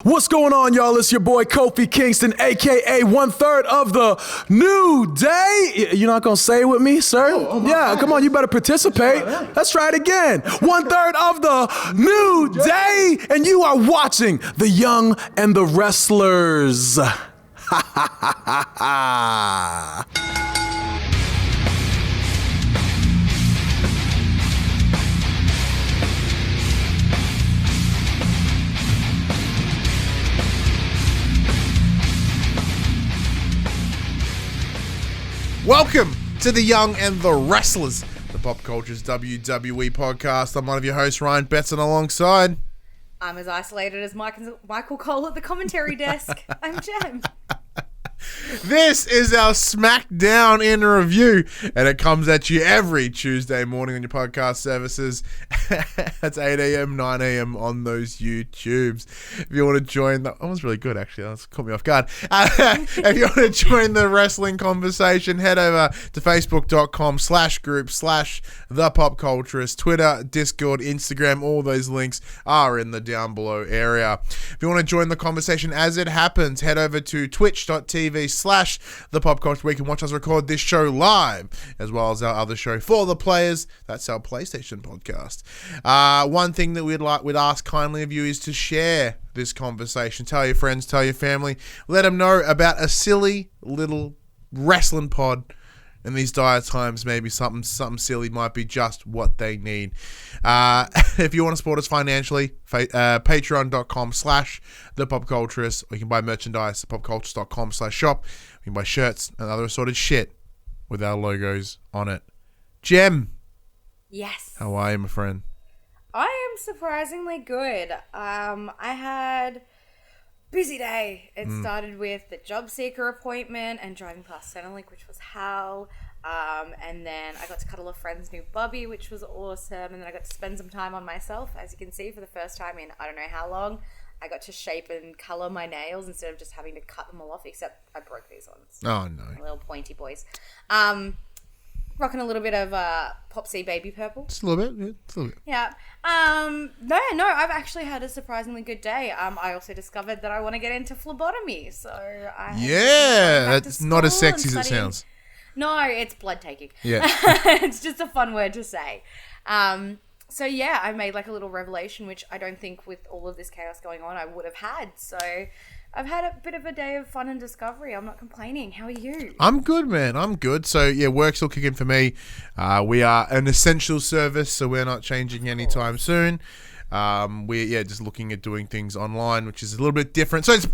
What's going on, y'all? It's your boy Kofi Kingston, a.k.a. 1/3 of the New Day. You're not going to say it with me, sir? Yeah, come on, you better participate. Let's try it again. 1/3 of the New Day, and you are watching The Young and the Wrestlers. Ha ha ha ha ha. Welcome to The Young and the Wrestlers, the Pop Culture's WWE podcast. I'm one of your hosts, Ryan Betson, alongside... I'm as isolated as Michael Cole at the commentary desk. I'm Jem. This is our SmackDown in review, and it comes at you every Tuesday morning on your podcast services. That's 8 a.m., 9 a.m. on those YouTubes. If you want to join that was really good, actually. That's caught me off guard. If you want to join the wrestling conversation, head over to facebook.com/group/thepopculturist, Twitter, Discord, Instagram. All those links are in the down below area. If you want to join the conversation as it happens, head over to twitch.tv/thepopculture, where you can watch us record this show live, as well as our other show For the Players. That's our PlayStation podcast. One thing that we'd ask kindly of you is to share this conversation. Tell your friends, tell your family, let them know about a silly little wrestling pod. In these dire times, maybe something silly might be just what they need. If you want to support us financially, patreon.com/thepopculturist, or you can buy merchandise at popculturist.com/shop. You can buy shirts and other assorted shit with our logos on it. Jem. Yes. How are you, my friend? I am surprisingly good. I had busy day. It started with the job seeker appointment and driving past Centrelink, which was hell. And then I got to cuddle a friend's new bubby, which was awesome. And then I got to spend some time on myself, as you can see, for the first time in I don't know how long. I got to shape and colour my nails instead of just having to cut them all off, except I broke these ones. Oh, no. My little pointy boys. Rocking a little bit of PopC baby purple. Just a little bit. Yeah, just a little bit. Yeah. No, I've actually had a surprisingly good day. I also discovered that I want to get into phlebotomy. So that's not as sexy as it sounds. No, it's blood taking. Yeah. It's just a fun word to say. So yeah, I made like a little revelation, which I don't think with all of this chaos going on I would have had. So I've had a bit of a day of fun and discovery. I'm not complaining. How are you? I'm good, man. I'm good. So, yeah, work's still kicking for me. We are an essential service, so we're not changing anytime soon. We're just looking at doing things online, which is a little bit different. So, it's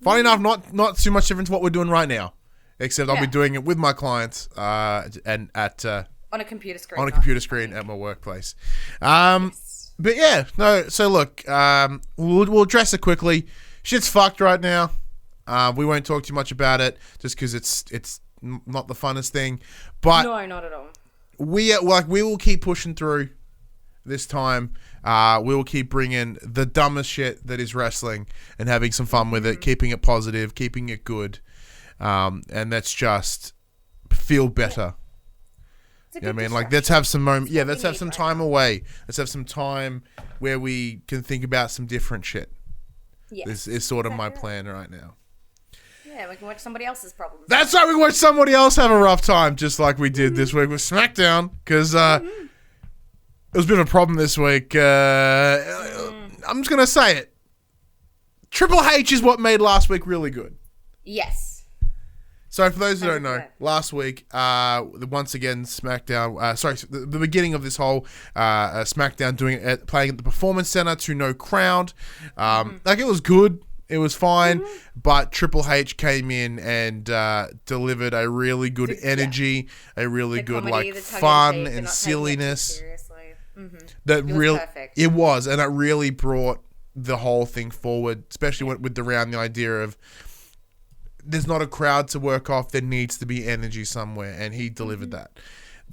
funny enough, not too much different to what we're doing right now, except I'll be doing it with my clients and at... on a computer screen. On a computer screen at my workplace. But, yeah, no, so look, we'll address it quickly. Shit's fucked right now. We won't talk too much about it just because it's not the funnest thing. But no, not at all. We will keep pushing through this time. We will keep bringing the dumbest shit that is wrestling and having some fun with it, keeping it positive, keeping it good, and that's just feel better. You know what I mean? Like, let's have some moment. Yeah, let's have some time away. Let's have some time where we can think about some different shit. Yes, this is sort of my plan right now. Yeah, we can watch somebody else's problems. That's right, we watch somebody else have a rough time, just like we did this week with SmackDown, because it was a bit of a problem this week. I'm just going to say it. Triple H is what made last week really good. Yes. So for those who don't know, last week, once again, SmackDown, the beginning of this whole SmackDown playing at the Performance Center to no crowd. Like, it was good. It was fine. But Triple H came in and delivered a really good energy, a really good comedy, like fun and silliness. Perfect. It was, and it really brought the whole thing forward, especially with around the idea of there's not a crowd to work off. There needs to be energy somewhere, and he delivered that.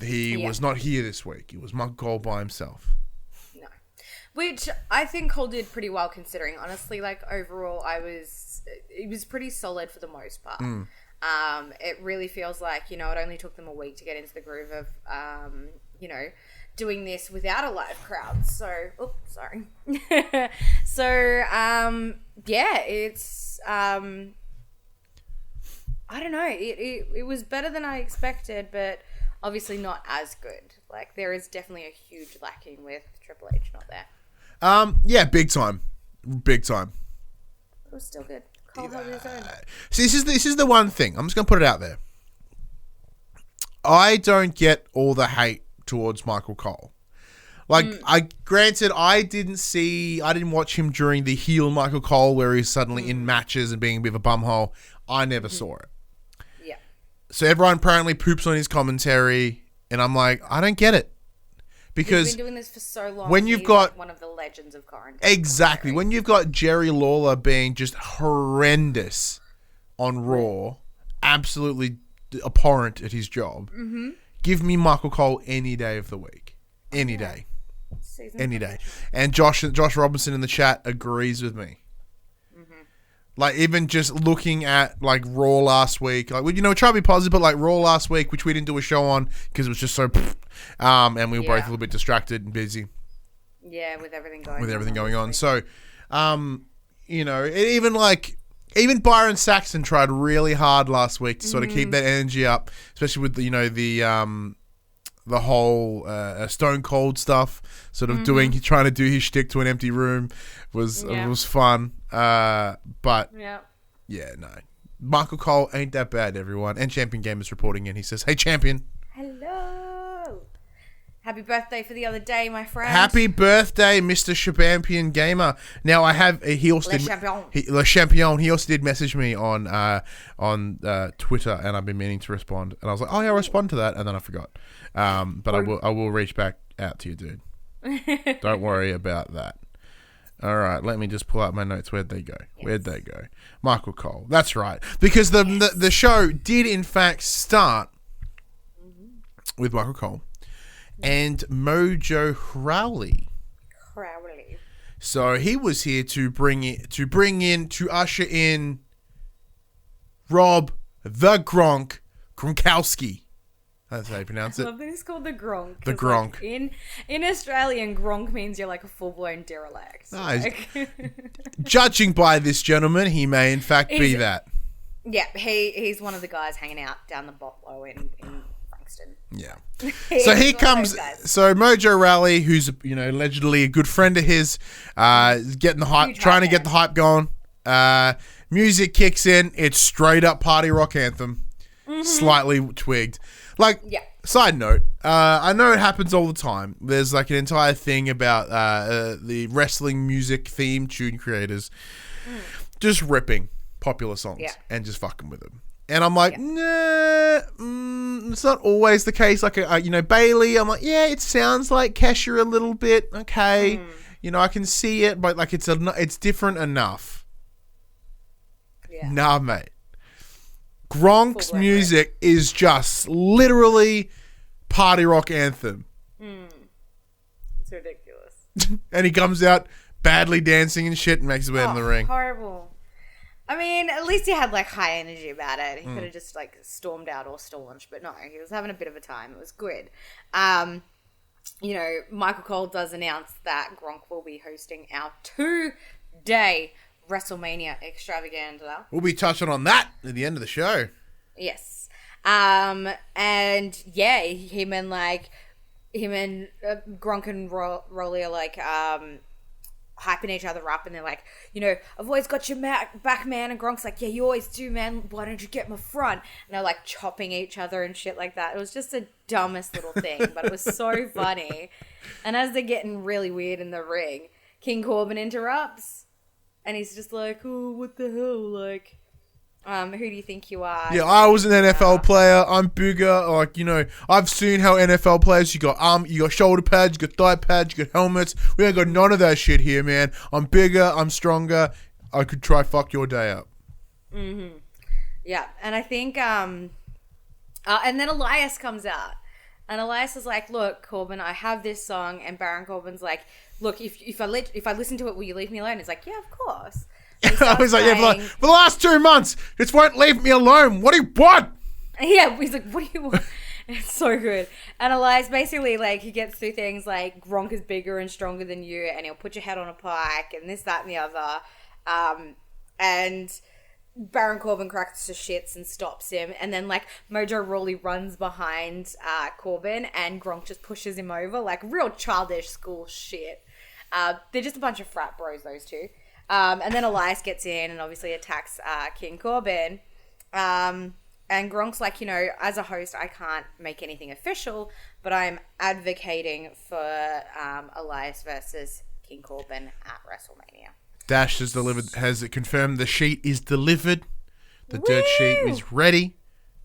He was not here this week. It was Michael Cole by himself. No. Which I think Cole did pretty well considering. Honestly, like, overall, it was pretty solid for the most part. It really feels like, it only took them a week to get into the groove of, doing this without a live crowd. So, oops, sorry. So, yeah, it's, I don't know. It was better than I expected, but obviously not as good. Like, there is definitely a huge lacking with Triple H not there. Yeah, big time. Big time. It was still good. Cole held his own. See, this is the one thing. I'm just going to put it out there. I don't get all the hate towards Michael Cole. Like, granted, I didn't watch him during the heel Michael Cole where he's suddenly in matches and being a bit of a bumhole. I never saw it. Yeah. So everyone apparently poops on his commentary, and I'm like, I don't get it. Because he's been doing this for so long. When you've he's got like one of the legends of current. exactly when you've got Jerry Lawler being just horrendous on Raw, absolutely abhorrent at his job. Give me Michael Cole any day of the week, any day, any day. And Josh Robinson in the chat agrees with me. Like, even just looking at, like, Raw last week, like, you know, we try to be positive, but, like, Raw last week, which we didn't do a show on because it was just so, and we were both a little bit distracted and busy. Yeah, with everything going on. So, you know, even Byron Saxton tried really hard last week to sort of keep that energy up, especially with, the whole Stone Cold stuff, sort of trying to do his shtick to an empty room was fun. But yeah, no. Michael Cole ain't that bad, everyone. And Champion Game is reporting in. He says, "Hey, Champion. Hello. Happy birthday for the other day, my friend. Happy birthday, Mr. Champion Gamer." Now, I have he also Le Champion. He also did message me on Twitter, and I've been meaning to respond. And I was like, "Oh yeah, I'll respond to that," and then I forgot. But I will reach back out to you, dude. Don't worry about that. All right, let me just pull out my notes. Where'd they go? Michael Cole. That's right. Because the show did, in fact, start with Michael Cole and Mojo Rawley. So he was here to usher in Rob the Gronkowski. That's how you pronounce it. I love that it's called the Gronk. The Gronk. Like, in Australian, Gronk means you're like a full-blown derelict. Judging by this gentleman, he may in fact be that. Yeah, he's one of the guys hanging out down the botlow in Frankston. Yeah. So he comes. So Mojo Rawley, who's allegedly a good friend of his, getting the hype, trying to get the hype going. Music kicks in. It's straight up party rock anthem. Slightly twigged. Like, side note, I know it happens all the time. There's like an entire thing about the wrestling music theme tune creators just ripping popular songs and just fucking with them. And I'm like, nah, it's not always the case. Like, Bailey, I'm like, yeah, it sounds like Kesha a little bit. Okay. I can see it, but like it's different enough. Yeah. Nah, mate. Gronk's music is just literally party rock anthem. It's ridiculous. And he comes out badly dancing and shit and makes his way in the ring. Horrible. I mean, at least he had like high energy about it. He could have just like stormed out or staunched, but no, he was having a bit of a time. It was good. Michael Cole does announce that Gronk will be hosting our 2-day WrestleMania extravaganza. We'll be touching on that at the end of the show. Yes. And yeah, him and Gronk and Rolly are like hyping each other up, and they're like, I've always got your back, man. And Gronk's like, yeah, you always do, man. Why don't you get my front? And they're like chopping each other and shit like that. It was just the dumbest little thing, but it was so funny. And as they're getting really weird in the ring, King Corbin interrupts. And he's just like, oh, what the hell? Like, who do you think you are? Yeah, I was an NFL player. I'm bigger. Like, I've seen how NFL players, you got shoulder pads, you got thigh pads, you got helmets. We ain't got none of that shit here, man. I'm bigger. I'm stronger. I could try fuck your day up. Mm-hmm. Yeah, and I think, and then Elias comes out. And Elias is like, look, Corbin, I have this song. And Baron Corbin's like, look, if I listen to it, will you leave me alone? He's like, yeah, of course. I was like, for the last 2 months, just won't leave me alone. What do you want? Yeah, he's like, what do you want? It's so good. And Elias basically, like, he gets through things like Gronk is bigger and stronger than you, and he'll put your head on a pike, and this, that, and the other. And Baron Corbin cracks to shits and stops him, and then, like, Mojo Rawley runs behind Corbin, and Gronk just pushes him over, like, real childish school shit. They're just a bunch of frat bros, those two. And then Elias gets in and obviously attacks King Corbin. And Gronk's like, as a host, I can't make anything official, but I'm advocating for Elias versus King Corbin at WrestleMania. Dash has confirmed the sheet is delivered. The dirt sheet is ready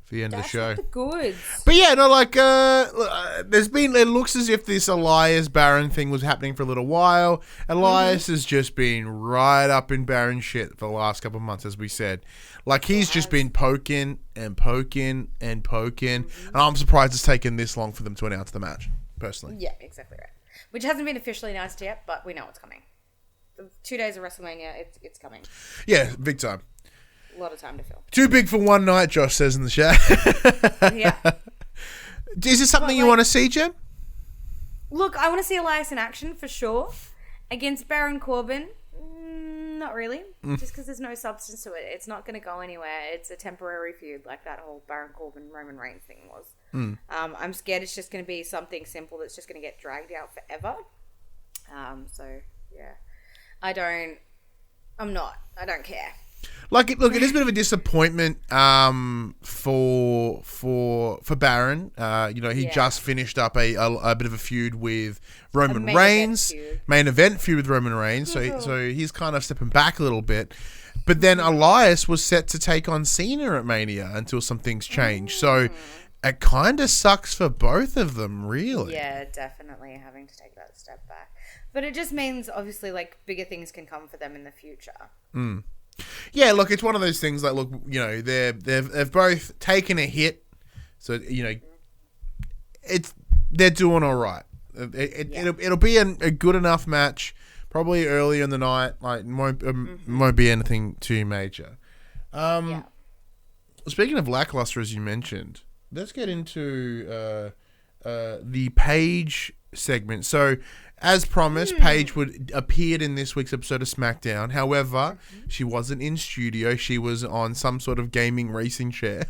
for the end of the show. The goods. But yeah, no, like, it looks as if this Elias Baron thing was happening for a little while. Elias has just been right up in Baron shit for the last couple of months, as we said. Like, he's just been poking and poking and poking. And I'm surprised it's taken this long for them to announce the match, personally. Yeah, exactly right. Which hasn't been officially announced yet, but we know it's coming. 2 days of WrestleMania, it's coming. Yeah, big time. A lot of time to fill. Too big for one night, Josh says in the chat. Yeah. Is this something you want to see, Jem? Look, I want to see Elias in action for sure. Against Baron Corbin, not really. Just because there's no substance to it. It's not going to go anywhere. It's a temporary feud like that whole Baron Corbin Roman Reigns thing was. I'm scared it's just going to be something simple that's just going to get dragged out forever. So, yeah. I don't care. Look, it is a bit of a disappointment for Baron. He just finished up a bit of a feud with Roman Reigns, main event feud with Roman Reigns. So he's kind of stepping back a little bit. But then Elias was set to take on Cena at Mania until some things changed. So it kind of sucks for both of them, really. Yeah, definitely having to take that step back. But it just means, obviously, like, bigger things can come for them in the future. Yeah, look, it's one of those things like, look, they've both taken a hit. So, they're doing all right. It'll be a good enough match, probably early in the night. Like, won't be anything too major. Speaking of lackluster, as you mentioned, let's get into the Paige segment. So, as promised, Paige appeared in this week's episode of SmackDown. However, she wasn't in studio. She was on some sort of gaming racing chair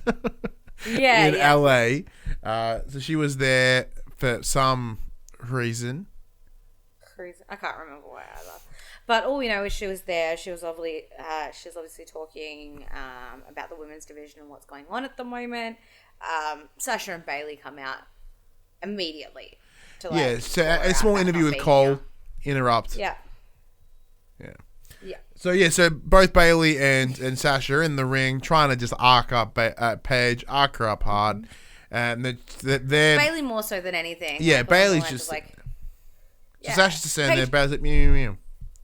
in LA. So she was there for some reason. I can't remember why either. But all we know is she was there. She was obviously talking about the women's division and what's going on at the moment. Sasha and Bayley come out immediately. So a small interview with Cole interrupt. Yeah. So both Bayley and Sasha are in the ring trying to just arc up Paige, arc her up hard. And they're Bayley more so than anything. Yeah, like, Bayley's just like... So Sasha's just standing there, Bayley's like, meow, meow.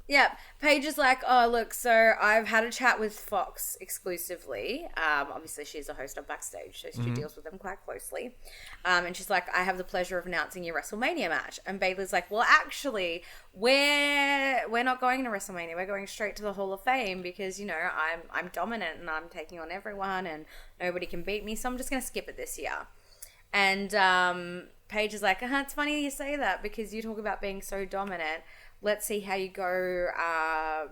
Yeah, Paige is like, oh, look, so I've had a chat with Fox exclusively. Obviously, she's a host on Backstage, so she deals with them quite closely. And she's like, I have the pleasure of announcing your WrestleMania match. And Bayley's like, well, actually, we're not going to WrestleMania. We're going straight to the Hall of Fame because, I'm dominant and I'm taking on everyone and nobody can beat me. So I'm just going to skip it this year. And Paige is like, it's funny you say that because you talk about being so dominant. Let's see how you go. How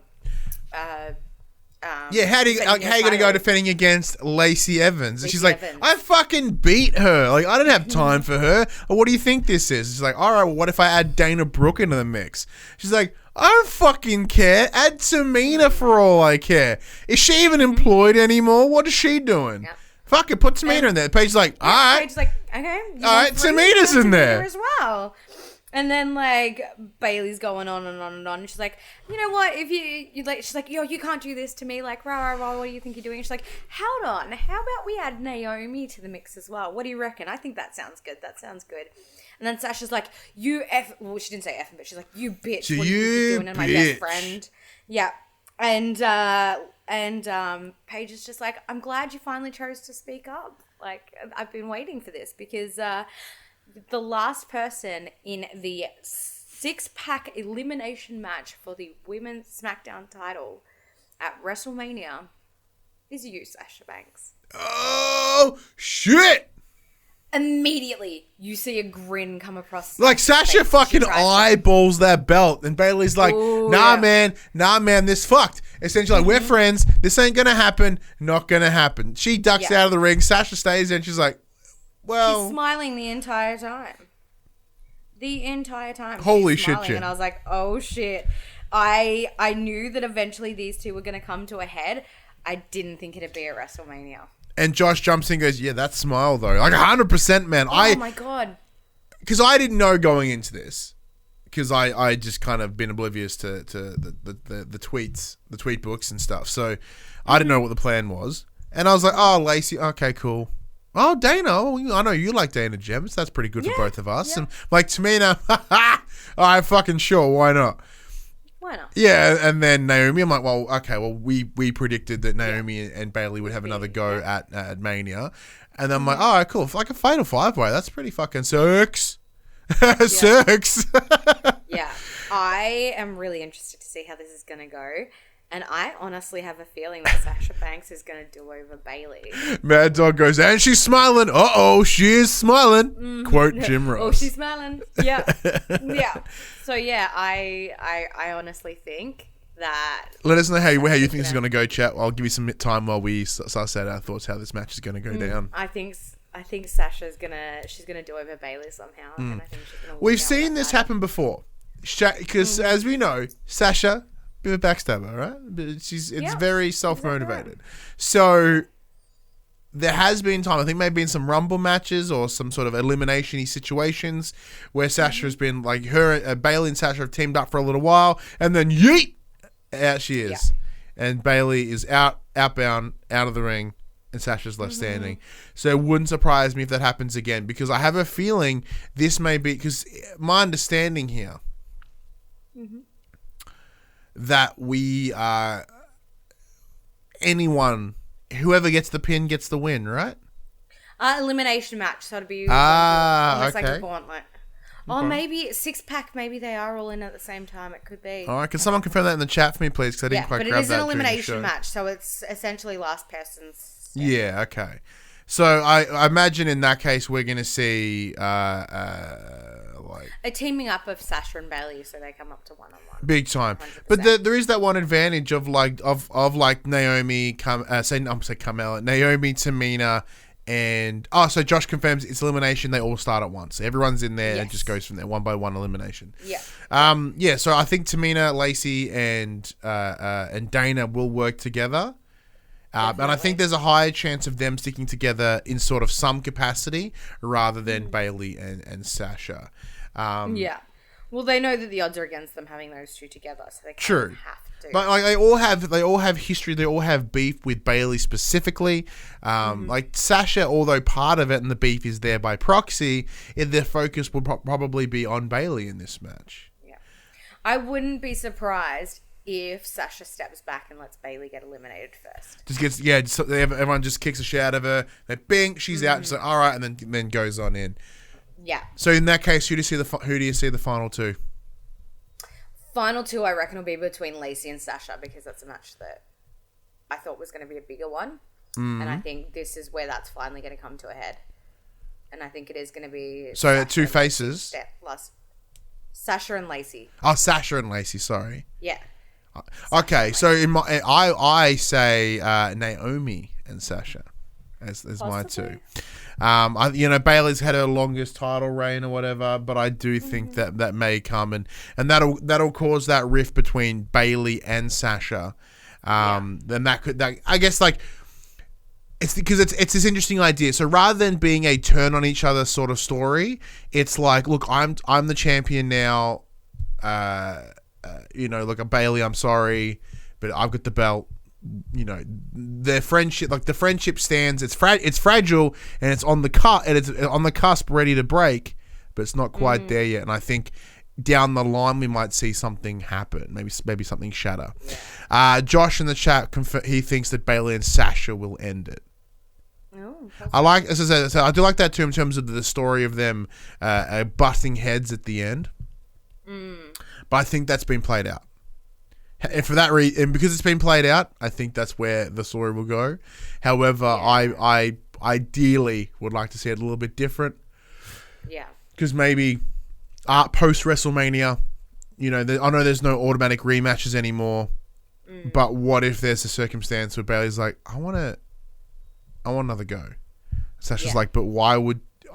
are you going to go defending against Lacey Evans? And she's like, I fucking beat her. Like, I don't have time for her. Or what do you think this is? She's like, all right, well, what if I add Dana Brooke into the mix? She's like, I don't fucking care. Add Tamina for all I care. Is she even employed anymore? What is she doing? Yep. Fuck it, put Tamina in there. Paige's like, all right. Paige's like, okay. All right, Tamina's in there as well. And then, like, Bayley's going on and on and on. And she's like, you know what? If you like, she's like, yo, you can't do this to me. Like, rah, rah, rah, what do you think you're doing? And she's like, hold on. How about we add Naomi to the mix as well? What do you reckon? I think that sounds good. And then Sasha's like, well, she didn't say F, but she's like, you bitch. So what are you doing? And my best friend. Yeah. And Paige is just like, I'm glad you finally chose to speak up. Like, I've been waiting for this because the last person in the 6-pack elimination match for the women's SmackDown title at WrestleMania is you, Sasha Banks. Oh, shit! Immediately, you see a grin come across. Like Sasha face. fucking She tries to- eyeballs that belt, and Bailey's like, Ooh, "Nah, yeah. man, this fucked." Essentially, like, we're friends. This ain't gonna happen. Not gonna happen. She ducks Yeah. out of the ring. Sasha stays there, and she's like, "Well, She's smiling the entire time. The entire time. Holy she's shit, smiling, Jen. And I was like, oh shit. I knew that eventually these two were going to come to a head. I didn't think it'd be at WrestleMania. And Josh jumps in and goes, "Yeah, that smile though, like 100%, man." Oh my god. Because I didn't know going into this, because I just kind of been oblivious to the tweets, the tweet books and stuff. So I didn't know what the plan was, and I was like, "Oh, Lacey, okay, cool. Oh, Dana, I know you like Dana Gems. That's pretty good for both of us." Yeah. And like Tamina, all right, fucking sure, why not? Why not? Yeah, and then Naomi, I'm like, well, okay, well, we predicted that Naomi and Bailey would have another go at Mania. And then I'm like, all right, cool. Like a fatal five-way, that's pretty fucking sucks. Sucks. Yeah. I am really interested to see how this is going to go. And I honestly have a feeling that Sasha Banks is going to do over Bailey. Mad Dog goes, and she's smiling. Uh-oh, she is smiling. Quote Jim Ross. Oh, she's smiling. Yeah. Yeah. So, yeah, I honestly think that... Let us know how you think this is going to go, chat. I'll give you some time while we start saying our thoughts how this match is going to go down. I think Sasha's gonna do over Bailey somehow, and I think she's gonna. We've seen this happen before, because as we know, Sasha, bit of a backstabber, right? But it's very self-motivated. So there has been time, I think maybe in some Rumble matches or some sort of elimination-y situations where Sasha has been like Bailey and Sasha have teamed up for a little while, and then yeet, out she is, and Bailey is outbound, out of the ring. And Sasha's left standing. So it wouldn't surprise me if that happens again, because I have a feeling this may be, because my understanding here that we are whoever gets the pin gets the win, right? Elimination match, so it'd be almost like a gauntlet. Or maybe 6-pack. Maybe they are all in at the same time. It could be. All right, can someone confirm that in the chat for me, please? Because I didn't quite grab that. But it is an during the elimination show. match, so it's essentially last person's. Yeah. Okay. So I imagine in that case we're going to see like a teaming up of Sasha and Bailey, so they come up to 1-on-1. big time. 100%. But there is that one advantage of like Naomi, Carmella, Naomi, Tamina, and so Josh confirms it's elimination. They all start at once. Everyone's in there and it just goes from there, one by one elimination. Yeah. So I think Tamina, Lacey, and Dana will work together. And I think there's a higher chance of them sticking together in sort of some capacity rather than Bailey and Sasha. Yeah. Well, they know that the odds are against them having those two together, so they kind of have to. But like they all have history. They all have beef with Bailey specifically. Like Sasha, although part of it and the beef is there by proxy, their focus would probably be on Bailey in this match. Yeah. I wouldn't be surprised if Sasha steps back and lets Bailey get eliminated first. Everyone just kicks a shit out of her. They bing, she's out. She's like, all right, and then goes on in. Yeah. So in that case, who do you see the final two? Final two, I reckon, will be between Lacey and Sasha, because that's a match that I thought was going to be a bigger one, and I think this is where that's finally going to come to a head. And I think it is going to be two faces. Sasha and Lacey. Oh, Sasha and Lacey. Sorry. Yeah. Okay, so I say Naomi and Sasha as my two. Bailey's had her longest title reign or whatever, but I do think that may come and that'll cause that rift between Bailey and Sasha. Then that I guess like it's because it's this interesting idea. So rather than being a turn on each other sort of story, it's like, look, I'm the champion now. Look, Bailey, I'm sorry, but I've got the belt. Their friendship, like the friendship stands. It's fragile, and it's on the cusp, ready to break, but it's not quite there yet. And I think down the line we might see something happen. Maybe something shatter. Yeah. Josh in the chat, he thinks that Bailey and Sasha will end it. Oh, as I said, I do like that too in terms of the story of them butting heads at the end. But I think that's been played out. And for that reason, and because it's been played out, I think that's where the story will go. However, I ideally would like to see it a little bit different. Yeah. Because maybe post WrestleMania, I know there's no automatic rematches anymore, but what if there's a circumstance where Bayley's like, I want another go. Sasha's like, but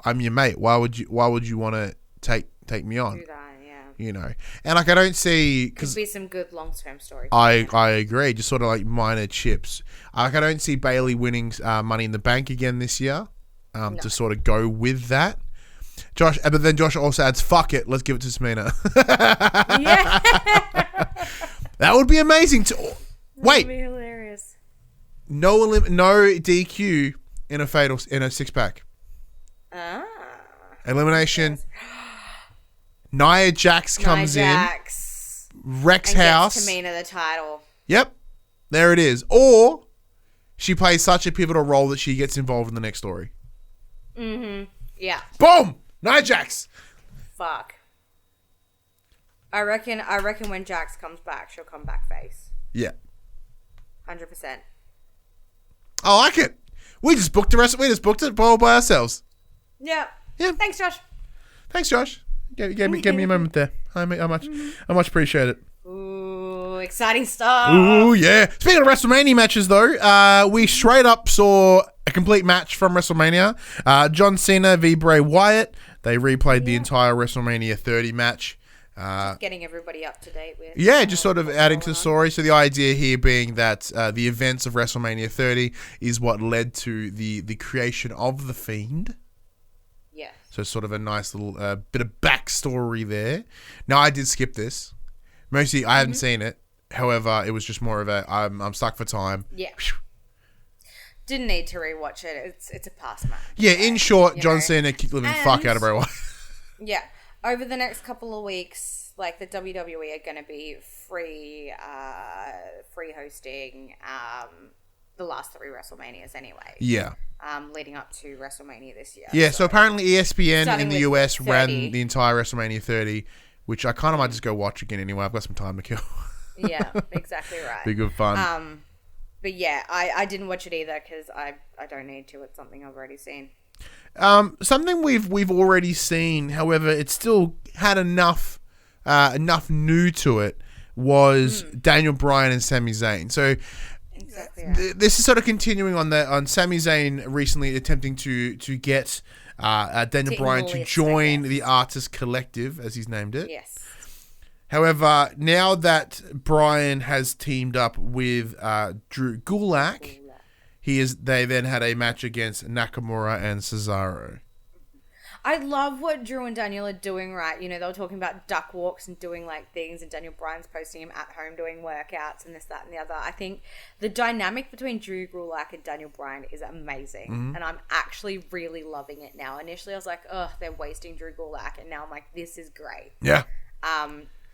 I'm your mate. Why would you want to take me on? Do that, yeah. And like I don't see Could be some good long-term story. I agree. Just sort of like minor chips. Like I don't see Bayley winning Money in the Bank again this year. To sort of go with that. But then Josh also adds, "Fuck it, let's give it to Tamina." Yeah. That would be amazing. Wait, That'd be hilarious. no DQ in a six pack. Elimination. Nia Jax comes in, wrecks and house. Gets Tamina the title. Yep, there it is. Or she plays such a pivotal role that she gets involved in the next story. Yeah. Boom! Nia Jax. Fuck. I reckon when Jax comes back, she'll come back face. Yeah. 100%. I like it. We just booked it all by ourselves. Yeah. Yeah. Thanks, Josh. Thanks, Josh. Gave me a moment there. I much appreciate it. Ooh, exciting stuff. Ooh, yeah. Speaking of WrestleMania matches, though, we straight up saw a complete match from WrestleMania. John Cena v. Bray Wyatt. They replayed the entire WrestleMania 30 match. Just getting everybody up to date with. Yeah, just sort of adding to the story. So the idea here being that the events of WrestleMania 30 is what led to the creation of The Fiend. Yeah. So sort of a nice little bit of backstory there. Now, I did skip this. Mostly, I haven't seen it. However, it was just more of a I'm stuck for time. Yeah. Didn't need to rewatch it. It's a past match. Yeah, in short, John Cena kicked the living fuck out of Bray Wyatt. Yeah. Over the next couple of weeks, like the WWE are going to be free hosting the last 3 WrestleManias anyway. Yeah. Leading up to WrestleMania this year. Yeah, so apparently ESPN in the US 30. ran the entire WrestleMania 30, which I kind of might just go watch again anyway. I've got some time to kill. Yeah, exactly right. Be good fun. But yeah, I didn't watch it either because I don't need to. It's something I've already seen. Something we've already seen, however, it still had enough new to it was Daniel Bryan and Sami Zayn. So Exactly right. this is sort of continuing on Sami Zayn recently attempting to get Daniel Bryan to join the Artist Collective, as he's named it. Yes. However, now that Bryan has teamed up with Drew Gulak, they then had a match against Nakamura and Cesaro. I love what Drew and Daniel are doing, right? They were talking about duck walks and doing like things, and Daniel Bryan's posting him at home doing workouts and this, that, and the other. I think the dynamic between Drew Gulak and Daniel Bryan is amazing, and I'm actually really loving it now. Initially, I was like, "Ugh, they're wasting Drew Gulak," and now I'm like, "This is great." Yeah.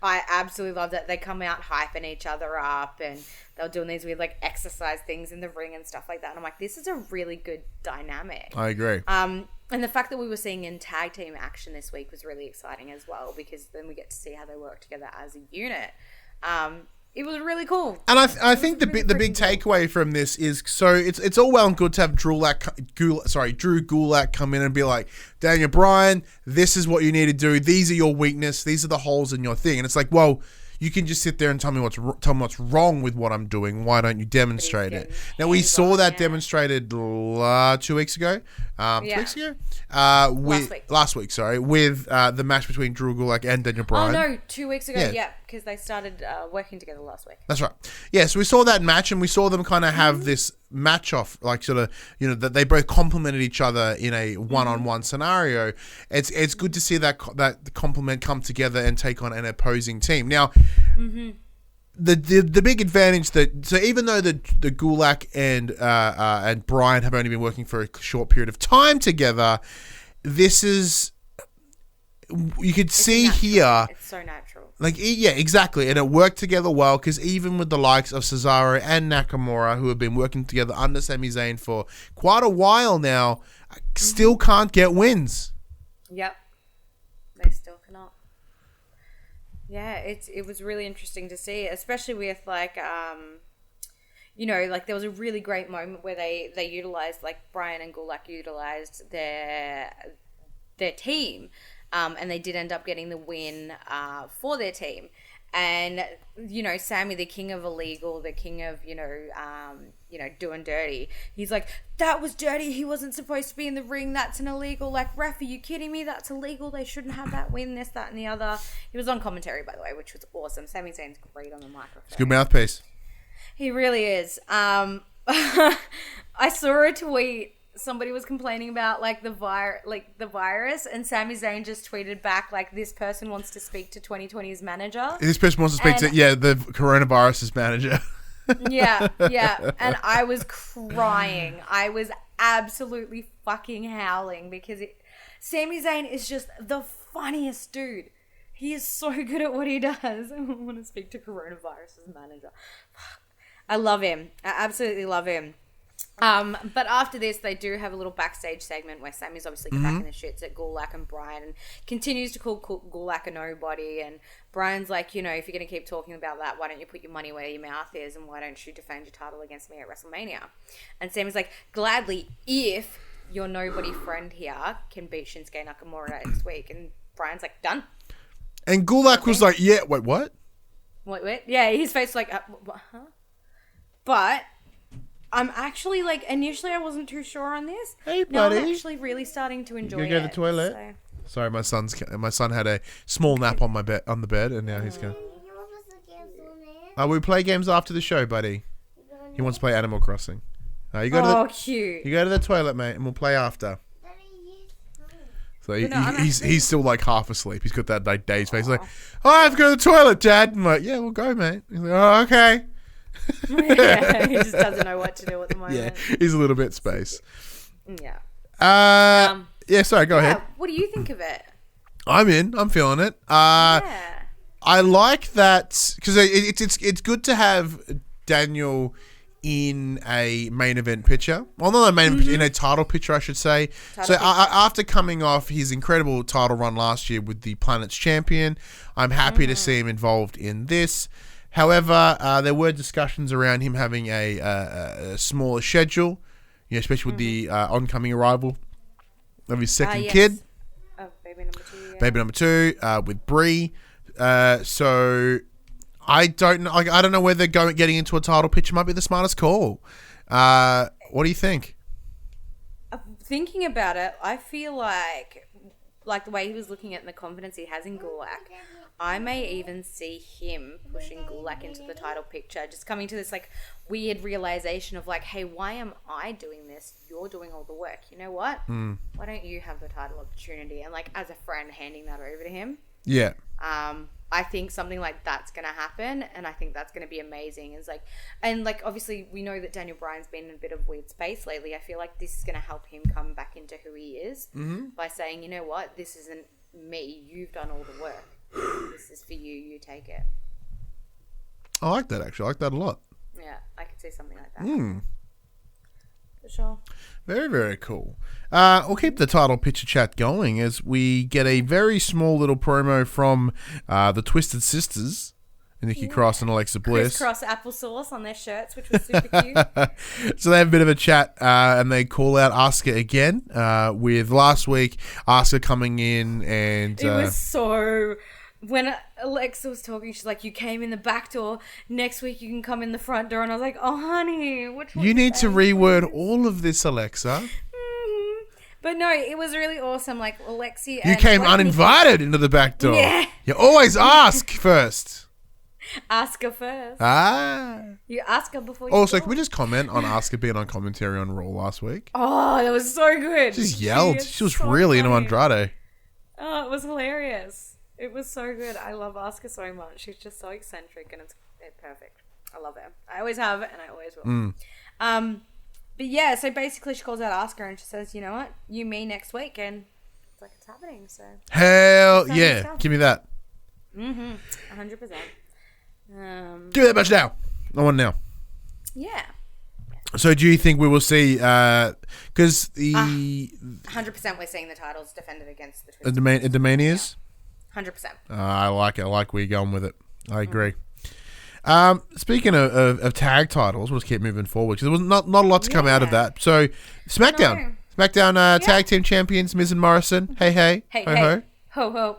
I absolutely love that they come out hyping each other up, and they're doing these weird like exercise things in the ring and stuff like that. And I'm like, this is a really good dynamic. I agree. And the fact that we were seeing in tag team action this week was really exciting as well, because then we get to see how they work together as a unit. It was really cool. And I think the big takeaway from this is, so it's all well and good to have Drew Gulak come in and be like, Daniel Bryan, this is what you need to do. These are your weakness. These are the holes in your thing. And it's like, well, you can just sit there and tell me what's wrong with what I'm doing. Why don't you demonstrate it? Now, we saw that demonstrated 2 weeks ago. 2 weeks ago? Last week, with the match between Drew Gulak and Daniel Bryan. Oh, no, 2 weeks ago, yeah, because they started working together last week. That's right. Yeah, so we saw that match, and we saw them kind of have this match off, like sort of, that they both complemented each other in a one-on-one scenario. It's good to see that complement come together and take on an opposing team. Now, the big advantage so even though the Gulak and Bryan have only been working for a short period of time together, this is, you could see here. It's so natural. Like, yeah, exactly. And it worked together well, because even with the likes of Cesaro and Nakamura, who have been working together under Sami Zayn for quite a while now, still can't get wins. Yep. They still cannot. Yeah, it was really interesting to see, especially with like, you know, like there was a really great moment where they utilized, like Bryan and Gulak utilized their team, and they did end up getting the win for their team. And, you know, Sami, the king of illegal, the king of, doing dirty. He's like, that was dirty. He wasn't supposed to be in the ring. That's an illegal. Like, ref, are you kidding me? That's illegal. They shouldn't have that win, this, that, and the other. He was on commentary, by the way, which was awesome. Sami Zayn's great on the microphone. It's a good mouthpiece. He really is. I saw a tweet. Somebody was complaining about like the virus, and Sami Zayn just tweeted back like, "This person wants to speak to 2020's manager." This person wants to speak to the coronavirus's manager. Yeah, and I was crying. I was absolutely fucking howling because Sami Zayn is just the funniest dude. He is so good at what he does. I want to speak to coronavirus's manager. I love him. I absolutely love him. But after this, they do have a little backstage segment where Sami's obviously cracking the shits at Gulak and Bryan and continues to call Gulak a nobody. And Bryan's like, you know, if you're going to keep talking about that, why don't you put your money where your mouth is, and why don't you defend your title against me at WrestleMania? And Sami's like, gladly, if your nobody friend here can beat Shinsuke Nakamura next week. And Bryan's like, done. And Gulak was like, yeah, wait, what? Wait. Yeah, his face was like, huh? But I'm actually, like, initially I wasn't too sure on this. Hey, now buddy. I'm actually really starting to enjoy it. You go to the toilet? So. Sorry, my son had a small nap on the bed, and now he's going. We play games after the show, buddy. He wants to play Animal Crossing. Cute. You go to the toilet, mate, and we'll play after. So he's still like half asleep. He's got that like dazed face. He's like, I have to go to the toilet, Dad. I'm like, yeah, we'll go, mate. He's like, oh, okay. Yeah, he just doesn't know what to do at the moment. Yeah, he's a little bit space. Yeah. Yeah, sorry, go ahead. What do you think of it? I'm in. I'm feeling it. Yeah. I like that because it's good to have Daniel in a main event picture. Well, not a main event, in a title picture, I should say. After coming off his incredible title run last year with the Planet's Champion, I'm happy to see him involved in this. However, there were discussions around him having a smaller schedule, especially with the oncoming arrival of his second kid. Oh, baby number 2. Yeah. Baby number 2 with Brie. So I don't know. I don't know whether getting into a title picture might be the smartest call. What do you think? Thinking about it, I feel like the way he was looking at the confidence he has in Gulak, I may even see him pushing Gulak into the title picture, just coming to this like weird realization of like, hey, why am I doing this? You're doing all the work. You know what? Why don't you have the title opportunity? And like as a friend, handing that over to him. Yeah. I think something like that's going to happen, and I think that's going to be amazing. It's like, and like obviously we know that Daniel Bryan's been in a bit of weird space lately. I feel like this is going to help him come back into who he is by saying, you know what, this isn't me. You've done all the work. This is for you. You take it. I like that actually. I like that a lot. Yeah, I could see something like that. For sure. Very, very cool. We'll keep the title picture chat going as we get a very small little promo from the Twisted Sisters, Nikki Cross and Alexa Bliss. Crisscross applesauce on their shirts, which was super cute. So they have a bit of a chat and they call out Asuka again with last week Asuka coming in and... It was so... When Alexa was talking, she's like, you came in the back door. Next week you can come in the front door. And I was like, oh, honey. You need to reword all of this, Alexa. But no, it was really awesome. Like, Alexi... You came uninvited into the back door. Yeah. You always ask first. Ask her first. You ask her before you Also, go. can we just comment on Asuka being on commentary on Raw last week? Oh, that was so good. She just yelled. She was so really into Andrade. Oh, it was hilarious. It was so good. I love Asuka so much. She's just so eccentric and it's perfect. I love her. I always have and I always will. But yeah, so basically she calls out Asuka and she says, you know what? You, me next week. And it's like, it's happening. So hell yeah. Give me that. 100%. Do that much now. I want now. Yeah. So do you think we will see, because the... 100% we're seeing the titles defended against the Twisted the Manias? Yeah. 100%. I like it. I like where you're going with it. I agree. Speaking of tag titles, we'll just keep moving forward because there was not a lot to come out of that. So, SmackDown. SmackDown tag team champions, Miz and Morrison. Hey, Hey, ho, hey. Ho, ho.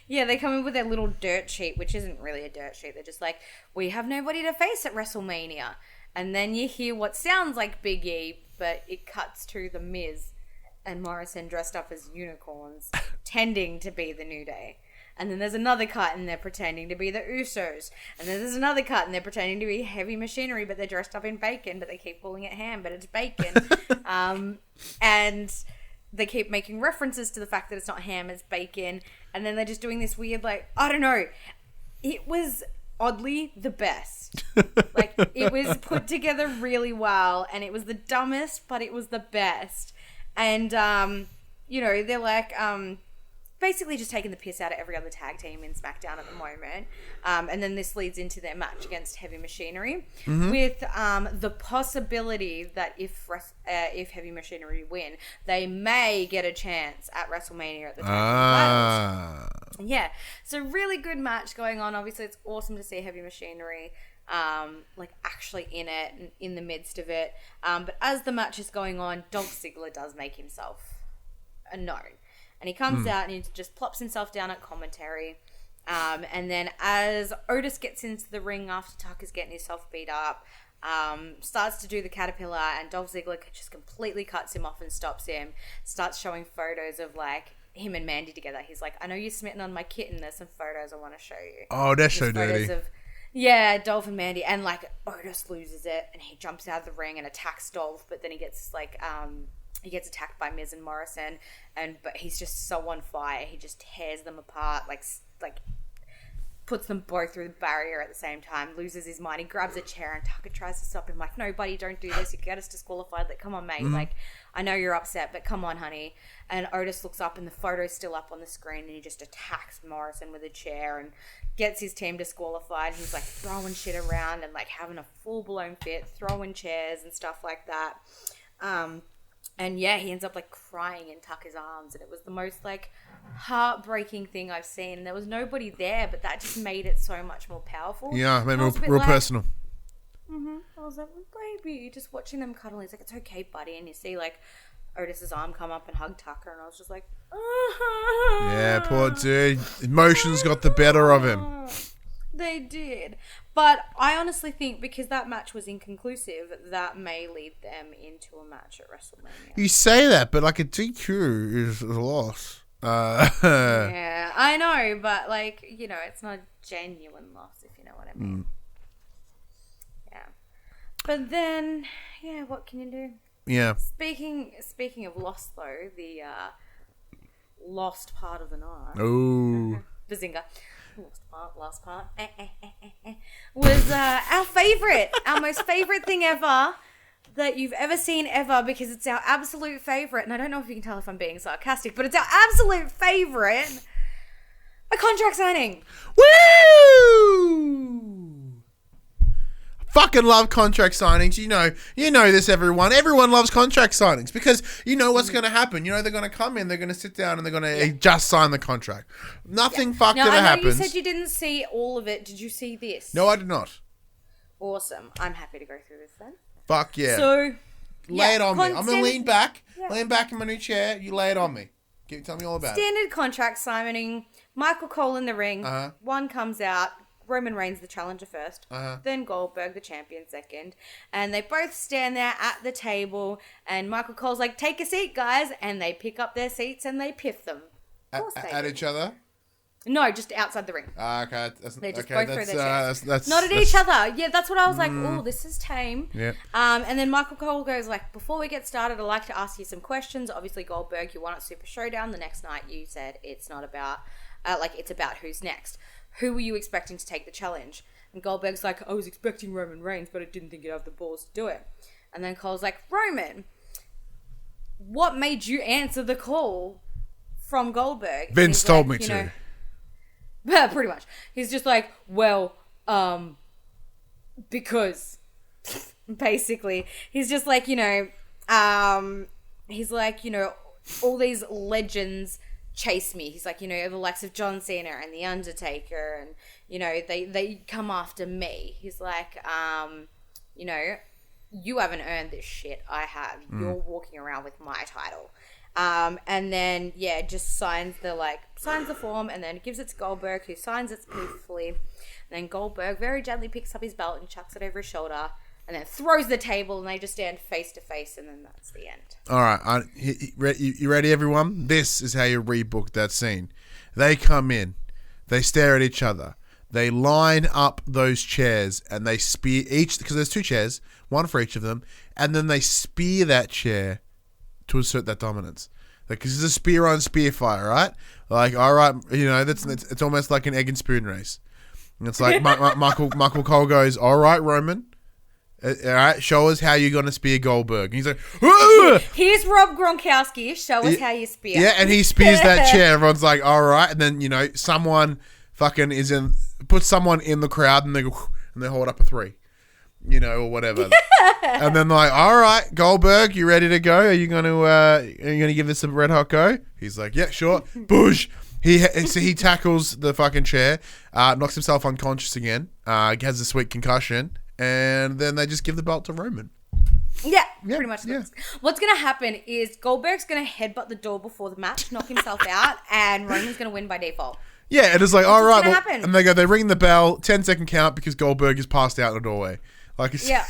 Yeah, they come in with their little dirt sheet, which isn't really a dirt sheet. They're just like, we have nobody to face at WrestleMania. And then you hear what sounds like Big E, but it cuts to the Miz and Morrison dressed up as unicorns, pretending to be the New Day. And then there's another cut and they're pretending to be the Usos. And then there's another cut and they're pretending to be Heavy Machinery, but they're dressed up in bacon, but they keep calling it ham, but it's bacon. And they keep making references to the fact that it's not ham, it's bacon. And then they're just doing this weird, like, I don't know. It was oddly the best. Like, it was put together really well, and it was the dumbest, but it was the best. And, you know, they're like, basically just taking the piss out of every other tag team in SmackDown at the moment. And then this leads into their match against Heavy Machinery with the possibility that if Heavy Machinery win, they may get a chance at WrestleMania at the tag team titles. Yeah, so really good match going on. Obviously, it's awesome to see Heavy Machinery like actually in it and in the midst of it. But as the match is going on, Dolph Ziggler does make himself known. And he comes out and he just plops himself down at commentary. And then as Otis gets into the ring after Tucker's getting himself beat up, starts to do the caterpillar, and Dolph Ziggler just completely cuts him off and stops him, starts showing photos of like him and Mandy together. He's like, I know you're smitten on my kitten. There's some photos I want to show you. Oh, that's so dirty. Yeah, Dolph and Mandy. And like Otis loses it and he jumps out of the ring and attacks Dolph, but then he gets like, he gets attacked by Miz and Morrison, but he's just so on fire. He just tears them apart, like puts them both through the barrier at the same time, loses his mind. He grabs a chair and Tucker tries to stop him, like, no, buddy, don't do this. You get us disqualified. Like, come on, mate. Like, I know you're upset, but come on, honey. And Otis looks up and the photo's still up on the screen and he just attacks Morrison with a chair and gets his team disqualified. He's like throwing shit around and like having a full-blown fit, throwing chairs and stuff like that. And yeah, he ends up like crying in Tucker's arms, and it was the most like heartbreaking thing I've seen. And there was nobody there, but that just made it so much more powerful. Yeah, it made it real personal. I was like, baby, just watching them cuddle. He's like, it's okay, buddy. And you see like Otis's arm come up and hug Tucker, and I was just like, yeah, poor dude. Emotions got the better of him. They did. But I honestly think because that match was inconclusive, that may lead them into a match at WrestleMania. You say that, but like a DQ is a loss. Yeah, I know, but like, you know, it's not a genuine loss, if you know what I mean. Yeah. But then, yeah, what can you do? Yeah. Speaking of loss, though, the lost part of the night. Oh. Bazinga. Last part, was our favourite, our most favourite thing ever that you've ever seen ever, because it's our absolute favourite, and I don't know if you can tell if I'm being sarcastic, but it's our absolute favourite, a contract signing. Woo! Fucking love contract signings. You know this, everyone. Everyone loves contract signings because you know what's going to happen. You know they're going to come in, they're going to sit down, and they're going to just sign the contract. Nothing fucked ever happens. You said you didn't see all of it. Did you see this? No, I did not. Awesome. I'm happy to go through this then. Fuck yeah. So, lay it on me. I'm going to lean back in my new chair. You lay it on me. Tell me all about it. Standard contract signing. Michael Cole in the ring. One comes out. Roman Reigns the challenger first, then Goldberg the champion second, and they both stand there at the table, and Michael Cole's like, take a seat, guys, and they pick up their seats and they piff them. At each other? No, just outside the ring. Okay. They just both throw their chairs. That's not at each other. Yeah, that's what I was like, oh, this is tame. Yeah. And then Michael Cole goes like, before we get started, I'd like to ask you some questions. Obviously, Goldberg, you won at Super Showdown. The next night you said it's not about, it's about who's next. Who were you expecting to take the challenge? And Goldberg's like, I was expecting Roman Reigns, but I didn't think he'd have the balls to do it. And then Cole's like, Roman, what made you answer the call from Goldberg? Vince told me to. Yeah, pretty much. He's just like, well, because basically he's just like, he's like, all these legends chase me. He's like, you know, the likes of John Cena and The Undertaker, and, you know, they come after me. He's like, you know, you haven't earned this shit. I have. You're walking around with my title. And then, yeah, just signs the form, and then gives it to Goldberg, who signs it beautifully. And then Goldberg very gently picks up his belt and chucks it over his shoulder, and then throws the table, and they just stand face to face, and then that's the end. All right, you ready, everyone? This is how you rebook that scene. They come in, they stare at each other, they line up those chairs, and they spear each, because there's 2 chairs, one for each of them, and then they spear that chair to assert that dominance. Because it's a spear on spear fight, right? Like, all right, you know, it's almost like an egg and spoon race. And it's like Michael Cole goes, all right, Roman. All right, show us how you're going to spear Goldberg. And he's like, "Ugh!" Here's Rob Gronkowski. Show us how you spear. Yeah, and he spears that chair. Everyone's like, all right. And then, you know, someone fucking puts someone in the crowd, and they go, and they hold up a 3, you know, or whatever. And then they're like, all right, Goldberg, you ready to go? Are you going to give this a red hot go? He's like, yeah, sure. Boosh. He tackles the fucking chair, knocks himself unconscious again, has a sweet concussion, and then they just give the belt to Roman. Yeah, pretty much. Yeah. What's going to happen is Goldberg's going to headbutt the door before the match, knock himself out, and Roman's going to win by default. Yeah, and it's like, all right. Well, and they ring the bell, 10-second count, because Goldberg is passed out in the doorway. Like, it's... Yeah.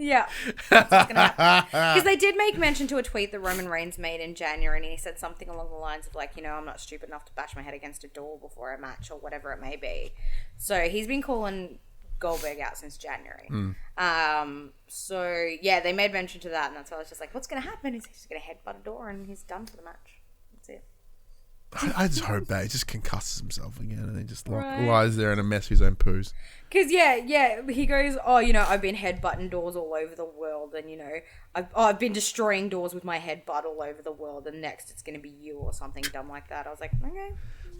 Yeah. That's what's gonna happen. Because they did make mention to a tweet that Roman Reigns made in January, and he said something along the lines of, like, you know, I'm not stupid enough to bash my head against a door before a match, or whatever it may be. So he's been calling Goldberg out since January. So, yeah, they made mention to that, and that's why I was just like, what's going to happen? He's just going to headbutt a door, and he's done for the match. That's it. I just hope that he just concusses himself again, and he just lies there in a mess of his own poos. Because, yeah, he goes, oh, you know, I've been headbutting doors all over the world, and, you know, I've been destroying doors with my headbutt all over the world, and next it's going to be you or something dumb like that. I was like, okay.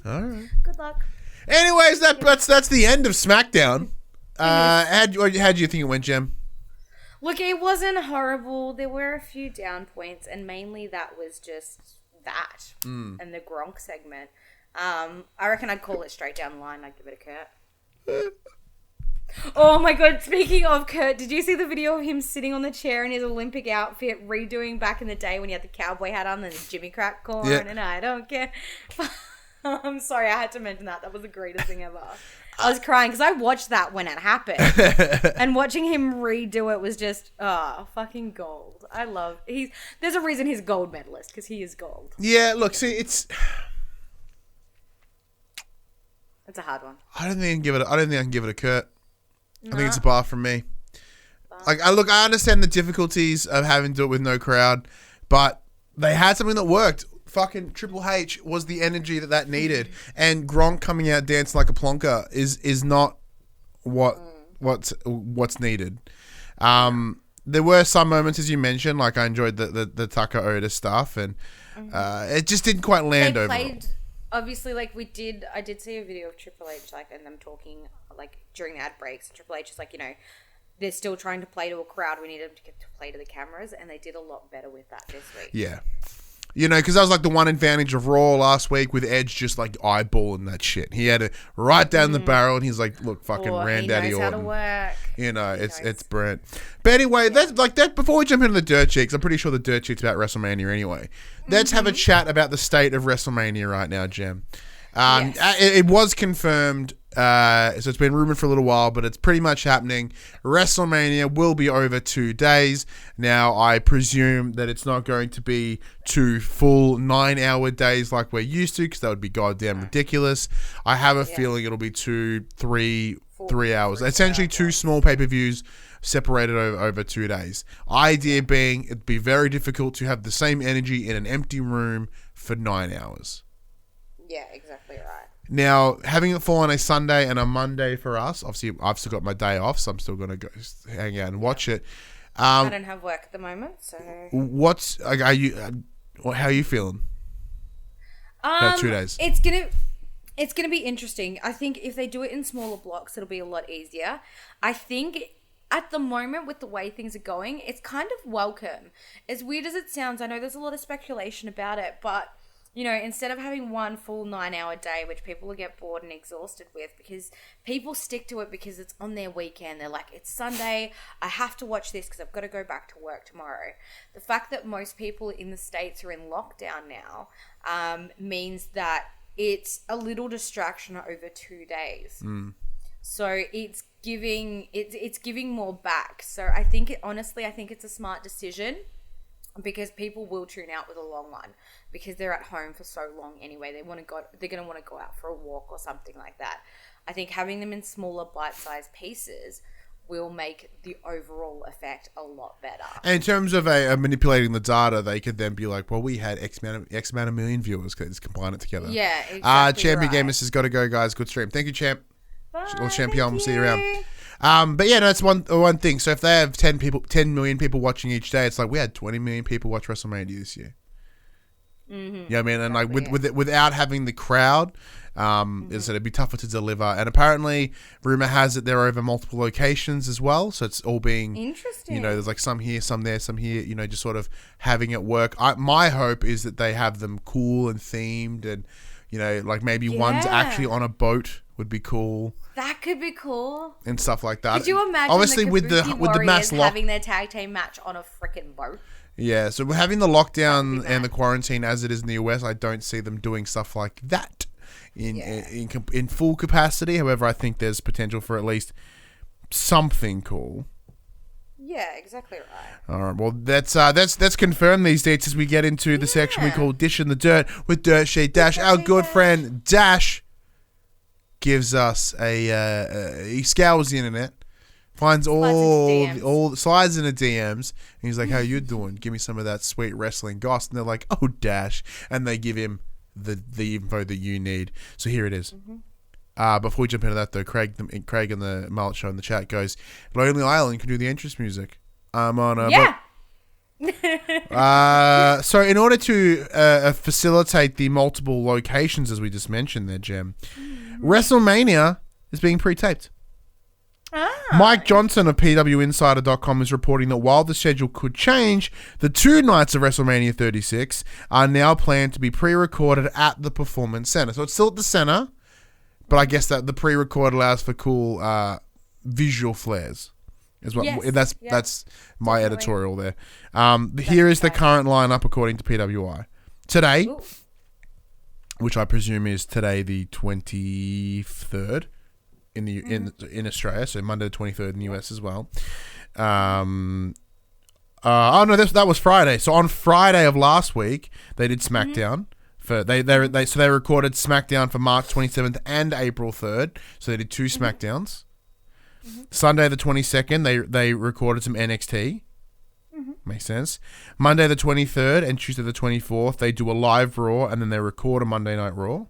All right. Good luck. Anyways, that's the end of SmackDown. How do you think it went, Jem? Look, it wasn't horrible. There were a few down points, and mainly that was just that and the Gronk segment. I reckon I'd call it straight down the line. I'd give it a Kurt. Oh my god, speaking of Kurt, did you see the video of him sitting on the chair in his Olympic outfit redoing back in the day when he had the cowboy hat on and the Jimmy Crack corn and I don't care. I'm sorry, I had to mention that. That was the greatest thing ever. I was crying because I watched that when it happened. And watching him redo it was just, fucking gold. I love, there's a reason he's a gold medalist, because he is gold. Yeah, look, see, it's a hard one. I don't think I can give it a Kurt. I think it's a bar from me. Like, I understand the difficulties of having to do it with no crowd, but they had something that worked. Fucking Triple H was the energy that needed, and Gronk coming out dancing like a plonker is not what's needed. There were some moments, as you mentioned, like I enjoyed the Tucker Otis stuff, and it just didn't quite land overall. Obviously, like I did see a video of Triple H, like, and them talking, like, during the ad breaks. And Triple H is like, you know, they're still trying to play to a crowd. We need them to get to play to the cameras, and they did a lot better with that this week. Yeah. You know, because that was like the one advantage of Raw last week with Edge just like eyeballing that shit. He had it right down the barrel, and he's like, "Look, fucking Randy Orton." How to work. You know, it's Brent. But anyway, that's like that. Before we jump into the dirt sheets, I'm pretty sure the dirt sheets about WrestleMania anyway. Let's have a chat about the state of WrestleMania right now, Jem. It was confirmed. So it's been rumored for a little while, but it's pretty much happening. WrestleMania will be over 2 days. Now, I presume that it's not going to be 2 full 9-hour days like we're used to, because that would be goddamn ridiculous. I have a feeling it'll be 2, 3 hours. Essentially 2 small pay-per-views separated over 2 days. Idea being, it'd be very difficult to have the same energy in an empty room for 9 hours. Yeah, exactly right. Now, having it fall on a Sunday and a Monday for us, obviously I've still got my day off, so I'm still going to go hang out and watch it. I don't have work at the moment, so... How are you feeling about 2 days? It's gonna be interesting. I think if they do it in smaller blocks, it'll be a lot easier. I think at the moment, with the way things are going, it's kind of welcome. As weird as it sounds, I know there's a lot of speculation about it, but, you know, instead of having one full 9-hour day, which people will get bored and exhausted with, because people stick to it because it's on their weekend. They're like, it's Sunday, I have to watch this because I've got to go back to work tomorrow. The fact that most people in the States are in lockdown now means that it's a little distraction over 2 days. So it's giving more back. So I think I think it's a smart decision, because people will tune out with a long one because they're at home for so long anyway. They're going to want to go out for a walk or something like that. I think having them in smaller bite-sized pieces will make the overall effect a lot better. And in terms of manipulating the data, they could then be like, well, we had X amount of million viewers, because combine it together. Yeah, exactly. Champion right. Gamers has got to go, guys. Good stream. Thank you, Champ. Bye, Or Champion. thank We'll see you you. around. But yeah, no, it's one thing. So if they have 10 million people watching each day, it's like we had 20 million people watch WrestleMania this year. Mm-hmm. You know what I mean? And Exactly, like without having the crowd, it'd be tougher to deliver. And apparently, rumor has it they're over multiple locations as well. So it's all being Interesting. You know, there's like some here, some there, some here. You know, just sort of having it work. My hope is that they have them cool and themed, and you know, like maybe one's actually on a boat would be cool. That could be cool. And stuff like that. Could you imagine obviously the with the Kabuki mass Warriors having their tag team match on a freaking boat? Yeah, so we're having the lockdown and the quarantine as it is in the US. I don't see them doing stuff like that in full capacity. However, I think there's potential for at least something cool. Yeah, exactly right. All right, well, that's confirmed these dates as we get into the section we call Dish in the Dirt with Dirt Sheet Dash. Our good friend Dash gives us he scours the internet, finds slides in the DMs, and he's like, "How you doing? Give me some of that sweet wrestling goss." And they're like, "Oh, Dash," and they give him the info that you need. So here it is. Before we jump into that, though, Craig in the Mullet Show in the chat goes, "Lonely Island can do the entrance music." I'm on a so in order to facilitate the multiple locations, as we just mentioned there, Jem, WrestleMania is being pre-taped. Mike Johnson of PWInsider.com is reporting that while the schedule could change, the 2 nights of WrestleMania 36 are now planned to be pre-recorded at the Performance Center. So it's still at the center, but I guess that the pre-record allows for cool visual flares. Is what that's my editorial there. Here is the current lineup according to PWI. Today, which I presume is today the 23rd in Australia, so Monday the 23rd in the US as well. That was Friday. So on Friday of last week, they did SmackDown. So they recorded SmackDown for March 27th and April 3rd. So they did 2 SmackDowns. Sunday the 22nd, they recorded some NXT. Makes sense. Monday the 23rd and Tuesday the 24th, they do a live Raw, and then they record a Monday Night Raw.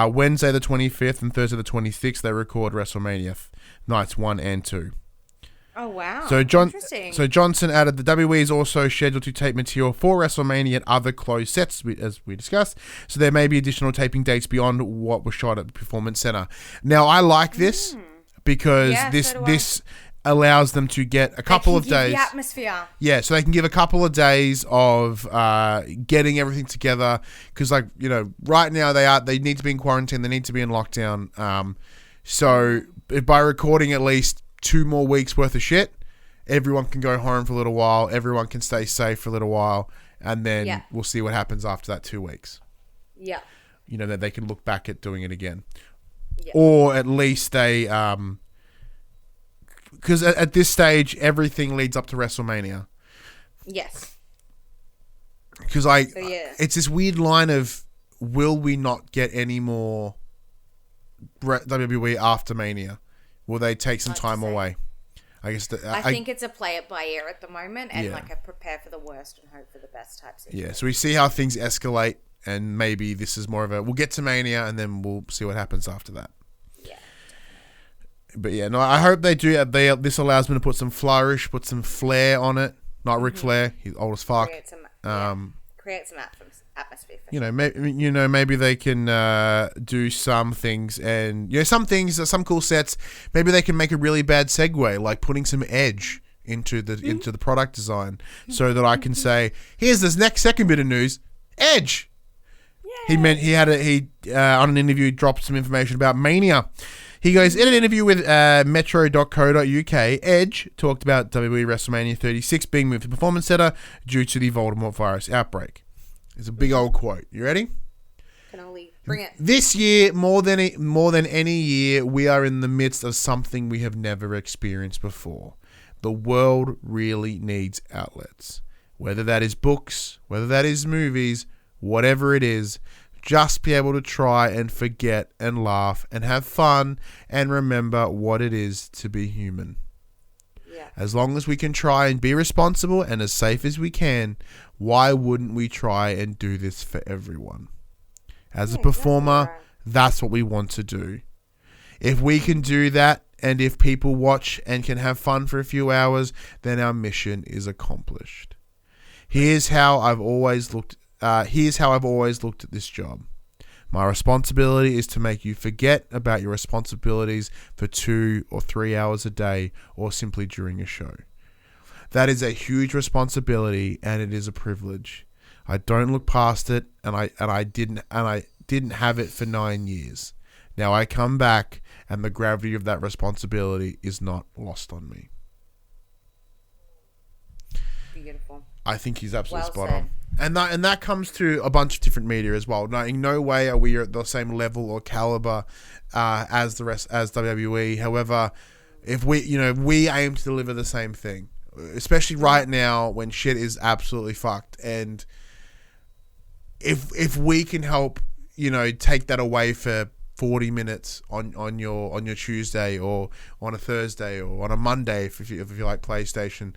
Wednesday the 25th and Thursday the 26th, they record WrestleMania nights 1 and 2. Oh, wow. Interesting. So Johnson added the WWE is also scheduled to tape material for WrestleMania at other closed sets, as we discussed. So there may be additional taping dates beyond what was shot at the Performance Center. Now, I like this because this allows them to get a couple of days. The atmosphere. Yeah, so they can give a couple of days of getting everything together, because, like, you know, right now they need to be in quarantine, they need to be in lockdown. So by recording at least 2 more weeks worth of shit, everyone can go home for a little while, everyone can stay safe for a little while, and then we'll see what happens after that 2 weeks. Yeah. You know, that they can look back at doing it again. Yeah. Or at least they because at this stage, everything leads up to WrestleMania. Yes. Because it's this weird line of, will we not get any more WWE after Mania? Will they take some time away? I guess. I think it's a play it by ear at the moment, and like a prepare for the worst and hope for the best type situation. Yeah, so we see how things escalate, and maybe this is more of a, we'll get to Mania, and then we'll see what happens after that. But yeah, no, I hope they do. This allows me to put some flourish, put some flair on it. Not Ric Flair, he's old as fuck. Create create some atmosphere. For Maybe they can do some things, and some things, some cool sets. Maybe they can make a really bad segue, like putting some edge into the product design, so that I can say, "Here's this second bit of news, Edge." Yay. He on an interview dropped some information about Mania. He goes, in an interview with metro.co.uk, Edge talked about WWE Wrestlemania 36 being moved to Performance Center due to the Voldemort virus outbreak. It's a big old quote. You ready? Can only bring it. This year, more than any year, we are in the midst of something we have never experienced before. The world really needs outlets. Whether that is books, whether that is movies, whatever it is, just be able to try and forget and laugh and have fun and remember what it is to be human. Yeah. As long as we can try and be responsible and as safe as we can, why wouldn't we try and do this for everyone? As a performer, that's what we want to do. If we can do that, and if people watch and can have fun for a few hours, then our mission is accomplished. Here's how I've always looked at this job. My responsibility is to make you forget about your responsibilities for 2 or 3 hours a day, or simply during a show. That is a huge responsibility, and it is a privilege. I don't look past it, and I didn't have it for 9 years. Now I come back, and the gravity of that responsibility is not lost on me. Beautiful. I think he's absolutely Well spot said. on. And that comes to a bunch of different media as well. No, in no way are we at the same level or caliber as WWE. However, if we aim to deliver the same thing, especially right now when shit is absolutely fucked, and if we can help, take that away for 40 minutes on your Tuesday, or on a Thursday, or on a Monday if you like PlayStation,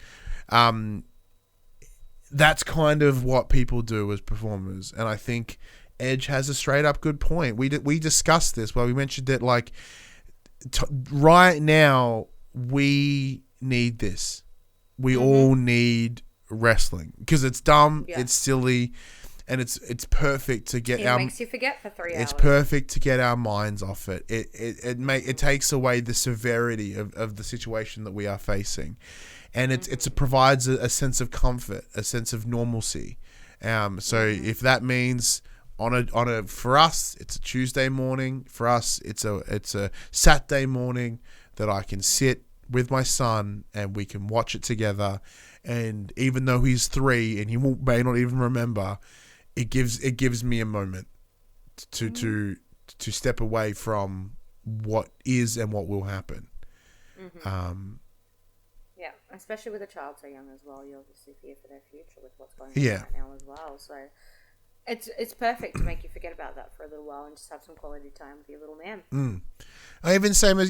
that's kind of what people do as performers. And I think Edge has a straight up good point. We discussed this. Well, we mentioned that right now we need this. We all need wrestling because it's dumb, it's silly, and it's perfect to get It makes you forget for 3 hours. It's perfect to get our minds off it. It takes away the severity of the situation that we are facing. And it provides a sense of comfort, a sense of normalcy. So if that means for us, it's a Tuesday morning. For us, it's a Saturday morning that I can sit with my son and we can watch it together. And even though he's 3 and he may not even remember, it gives me a moment to step away from what is and what will happen. Yeah, especially with a child so young as well. You obviously fear for their future with what's going on right now as well. So it's perfect to make you forget about that for a little while and just have some quality time with your little man. Even same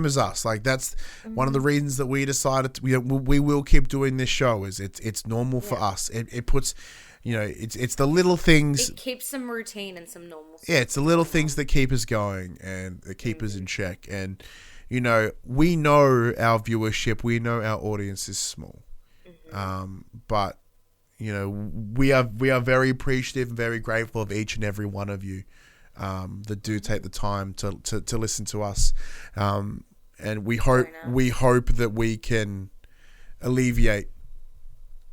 as us. Like that's one of the reasons that we decided we will keep doing this show. Is it's normal for us. It puts, it's the little things. It keeps some routine and some normalcy. Yeah, it's the little things that keep us going and that keep us in check. And we know our viewership, we know our audience is small, but we are very appreciative and very grateful of each and every one of you that do take the time to listen to us, and we hope that we can alleviate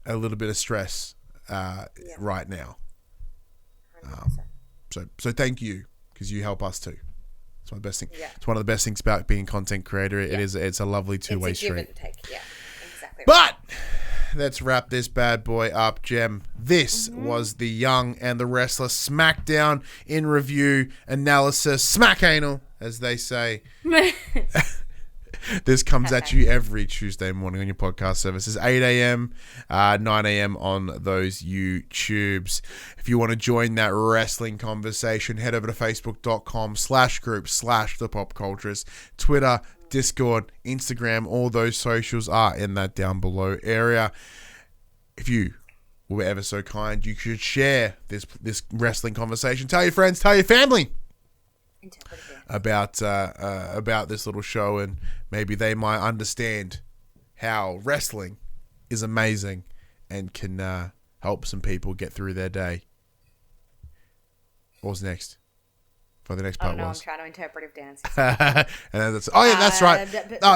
a little bit of stress right now. So thank you, because you help us too. It's one of the best things. Yeah. It's one of the best things about being a content creator. It's a lovely two-way street. Give and take. Yeah, exactly. But let's wrap this bad boy up, Jem. This was the Young and the Restless SmackDown in review analysis. Smack anal, as they say. This comes at you every Tuesday morning on your podcast services, 8 a.m., 9 a.m. on those YouTubes. If you want to join that wrestling conversation, head over to facebook.com/group/thepopcultures. Twitter, Discord, Instagram, all those socials are in that down below area. If you were ever so kind, you should share this wrestling conversation. Tell your friends, tell your family about this little show, and maybe they might understand how wrestling is amazing and can help some people get through their day. What was next? For the next Oh part no, was. I'm trying to interpretive dance. And then that's that's right.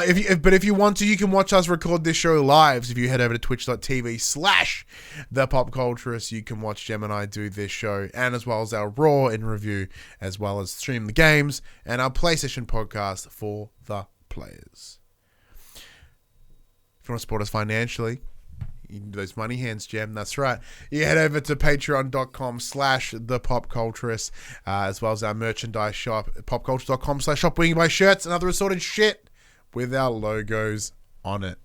If you want to, you can watch us record this show live. So if you head over to twitch.tv/The Pop Culturist, you can watch Jem and I do this show, and as well as our Raw in review, as well as stream the games and our PlayStation podcast for the players. If you want to support us financially, you can do those money hands, Jem. That's right. You head over to patreon.com/thepopculturist, as well as our merchandise shop, popculture.com/shop, where you can buy shirts and other assorted shit with our logos on it.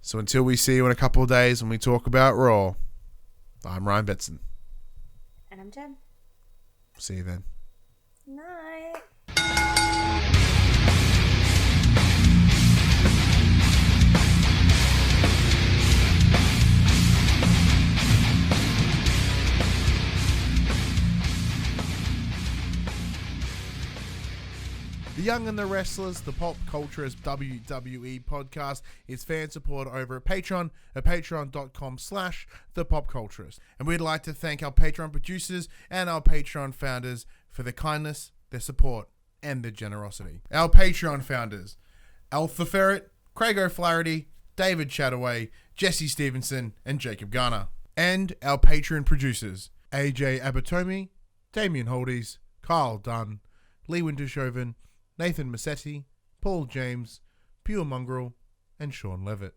So until we see you in a couple of days when we talk about Raw, I'm Ryan Betson. And I'm Jen. See you then. Night. The Young and the Restless, the Pop Culturist WWE podcast, is fan support over at Patreon at patreon.com/thepopculturist. And we'd like to thank our Patreon producers and our Patreon founders for their kindness, their support, and their generosity. Our Patreon founders: Alpha Ferret, Craig O'Flaherty, David Chataway, Jesse Stevenson, and Jacob Garner. And our Patreon producers: AJ Abatomi, Damian Holdies, Kyle Dunn, Lee Wintershoven, Nathan Massetti, Paul James, Pure Mongrel, and Sean Levitt.